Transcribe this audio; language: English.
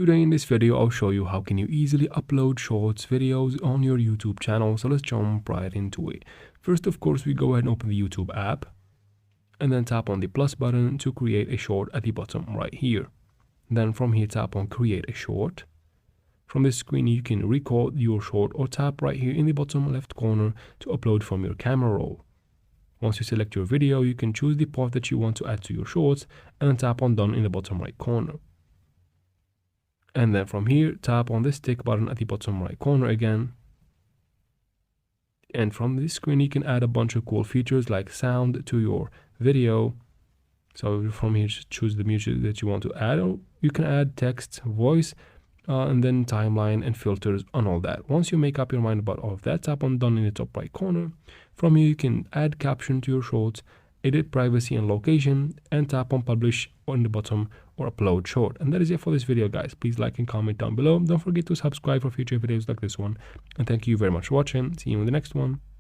Today in this video, I'll show you how can you easily upload shorts videos on your YouTube channel. So let's jump right into it. First, of course, we go ahead and open the YouTube app and then tap on the plus button to create a short at the bottom right here. Then from here, tap on create a short. From this screen, you can record your short or tap right here in the bottom left corner to upload from your camera roll. Once you select your video, you can choose the part that you want to add to your shorts and then tap on done in the bottom right corner. And then from here, tap on this tick button at the bottom right corner again. And from this screen, you can add a bunch of cool features like sound to your video. So from here, just choose the music that you want to add. Or you can add text, voice, and then timeline and filters and all that. Once you make up your mind about all of that, tap on done in the top right corner. From here, you can add caption to your shorts, edit privacy and location, and tap on publish on the bottom or upload short. And that is it for this video, guys. Please like and comment down below. Don't forget to subscribe for future videos like this one. And thank you very much for watching. See you in the next one.